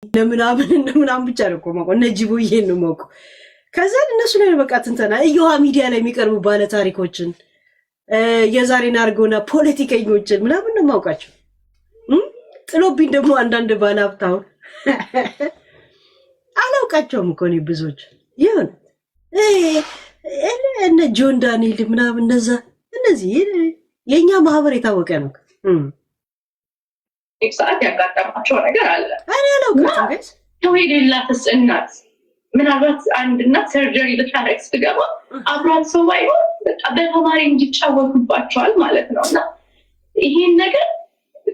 ለምናምን ብቻ ነው ቆማ ነጅቡ ይሄን ነው ማውቁ ከዛ እነሱ ላይ በቃ ትንተና እየዋ ሚዲያ ላይ የሚቀርቡ ባለ ታሪኮችን የዛሬን አርጎና ፖለቲከኞችን ምናምን ነው ማውቃቸው ጥሎብኝ ደግሞ አንዳንድ ባለ ሀብታው አላውቃቸውም እኮ ነው ብዙዎች ይሁን እነ ጆን ዳንኤል ምናምን እነዚህ የኛ ማህበር የታወቀ ነው ሰዓት ያጋጠማቸው ነገር አለ እኔ አላውቃቸውም ጋይስ ነው የሌላትስ እናት ምናልባት አንድ እናት ሰርጀሪ ልታረግ ስትገባ አብሯት ሰው ባይሆን በቃ በተማሪ እንዲጫወቱባቸዋል ማለት ነው እና ይሄን ነገር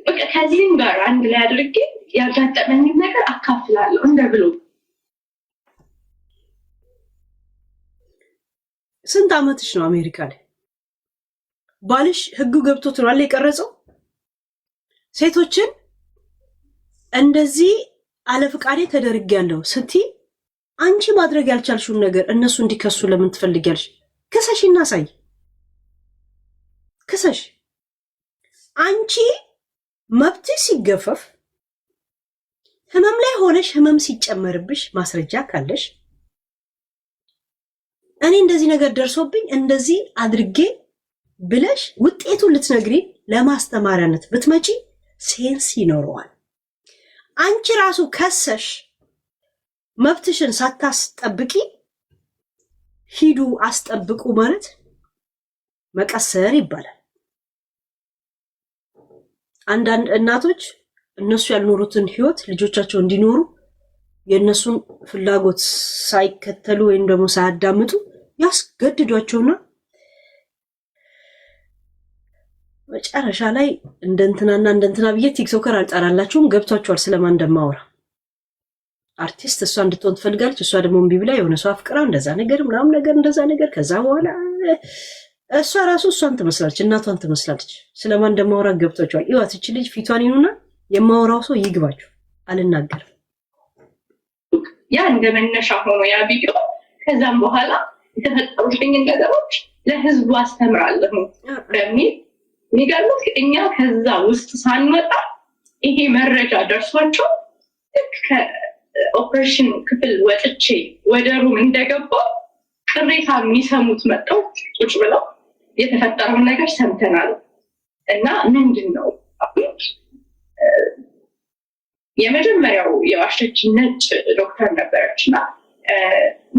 በቃ ከዚህም ጋር አንድ ላይ አድርጌ ያጋጠመኝ ነገር አካፍላለሁ እንደ ብሎ ስንት አመትሽ ነው አሜሪካ ላይ ባልሽ ህጉ ገብቶት ነው አለ የቀረጸው ሴቶችን እንደዚህ አለፍቃዴ ተደርጊያለሁ ስትይ አንቺ ማድረግ ያልቻልሽውን ነገር እነሱ እንዲከሱ ለምን ትፈልጊያለሽ ከሰሽና ሳይ ከሰሽ አንቺ መብትሽ ሲገፈፍ ህመም ላይ ሆነሽ ህመም ሲጨመርብሽ ማስረጃ ካለሽ እኔ እንደዚህ ነገር ደርሶብኝ እንደዚህ አድርጌ ብለሽ ውጤቱን ልትነግሪ ለማስተማሪያነት ብትመጪ ሴንስ ይኖረዋል አንቺ ራሱ ከሰሽ መብትሽን ሳታስጠብቂ ሂዱ አስጠብቁ ማለት መቀሰር ይባላል አንዳንድ እናቶች እነሱ ያልኖሩትን ህይወት ልጆቻቸው እንዲኖሩ የነሱን ፍላጎት ሳይከተሉ ወይም ደግሞ ሳያዳምጡ ያስገድዷቸውና መጨረሻ ላይ እንደንትና ብዬ ቲክቶከር አልጠራላችሁም ገብቷቸዋል ስለማን እንደማወራ አርቲስት እሷ እንድትሆን ትፈልጋለች እሷ ደግሞ እምቢ ብላ የሆነ ሰው አፍቅራ እንደዛ ነገር ምናምን ነገር እንደዛ ነገር ከዛ በኋላ እሷ ራሱ እሷን ትመስላለች እናቷን ትመስላለች ስለማን እንደማወራ ገብቷቸዋል ይዋት እቺ ልጅ ፊቷን ይኑና የማወራው ሰው ይግባችሁ አልናገርም ያ እንደመነሻ ሆኖ ያ ቪዲዮ ከዛም በኋላ የተፈጠሩልኝ ነገሮች ለህዝቡ አስተምራለሁ በሚል የሚገርምት እኛ ከዛ ውስጥ ሳንመጣ ይሄ መረጃ ደርሷቸው ከኦፕሬሽን ክፍል ወጥቼ ወደ ሩም እንደገባው ቅሬታ የሚሰሙት መጣው ቁጭ ብለው የተፈጠረውን ነገር ሰምተናል እና ምንድን ነው የመጀመሪያው የዋሸች ነጭ ዶክተር ነበረችና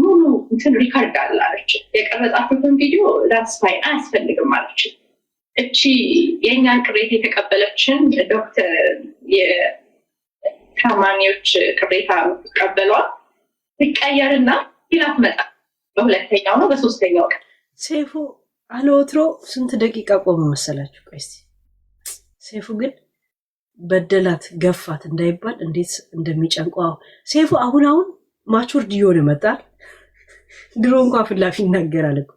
ሙሉ እንትን ሪካርድ አላለች የቀረጻችሁትን ቪዲዮ ዳስፋይ አያስፈልግም አለች እቺ የእኛን ቅሬታ የተቀበለችን ዶክተር የታማሚዎች ቅሬታ ተቀበሏል ይቀየርና ይላት መጣ በሁለተኛው ነው በሶስተኛው ቀን ሴፉ አለወትሮ ስንት ደቂቃ ቆመ መሰላችሁ ቆይስ ሴፉ ግን በደላት ገፋት እንዳይባል እንዴት እንደሚጨንቀው ሴፉ አሁን ማቹር ዲዮን መጣል ድሮ እንኳን ፍላፊ ይናገራል እኮ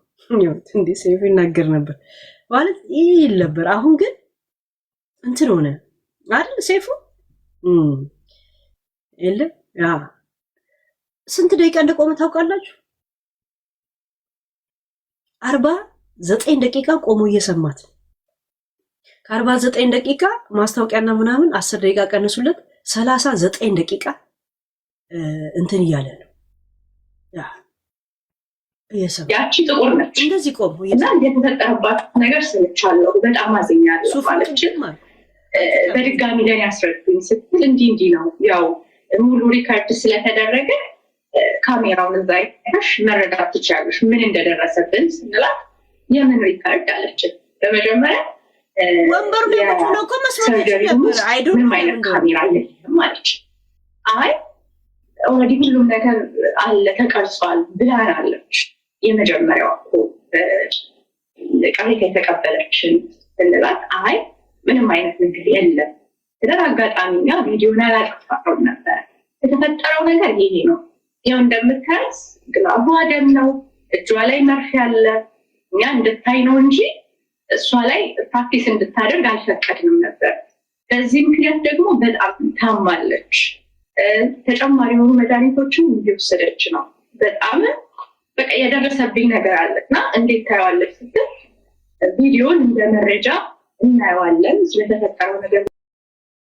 እንዴ ሴፉ ይናገር ነበር ማለት ይል ነበር አሁን ግን እንትን ሆነ አይደል ሴፉ የለ ያ ስንት ደቂቃ እንደቆመ ታውቃላችሁ 49 ደቂቃ ቆሞ እየሰማት ከ49 ደቂቃ ማስታወቂያና ምናምን 10 ደቂቃ ቀንሱለት 39 ደቂቃ እንትን እያለ ነው ያ ያቺ ጥቁር ነች እንደዚህ ቆሞ እና የተፈጠረባት ነገር ሰምቻለሁ በጣም አዝኛለሁ ማለትም በድጋሚ ለኔ ያስረዱኝ ስትል እንዲህ ነው ያው ሙሉ ሪካርድ ስለተደረገ ካሜራውን እዛ አይተሽ መረዳት ትችያለሽ ምን እንደደረሰብን ስንላት የምን ሪካርድ አለች በመጀመሪያ ወንበሩ ላይ ነው እኮ መስራት ነበር አይዶን ማለት ካሜራ የለም ማለች አይ ኦልሬዲ ሁሉም ነገር አለ ተቀርጿል ብላናለች የመጀመሪያው ቅሬታ የተቀበለችን ስንላት አይ ምንም አይነት ነገር የለም ስለዚህ አጋጣሚኛ ቪዲዮን አላጠፋው ነበር የተፈጠረው ነገር ይሄ ነው ያው እንደምታስ ግላቡ አደም ነው እጇ ላይ መርፌ አለ እኛ እንድታይ ነው እንጂ እሷ ላይ ፕራክቲስ እንድታደርግ አልፈቀድንም ነበር በዚህ ምክንያት ደግሞ በጣም ታማለች ተጨማሪ የሆኑ መድኃኒቶችን እየወሰደች ነው በጣም በቃ የደረሰብኝ ነገር አለና እንዴት ታያለች ስትል ቪዲዮን እንደ መረጃ እናየዋለን ስለተፈጠረው ነገር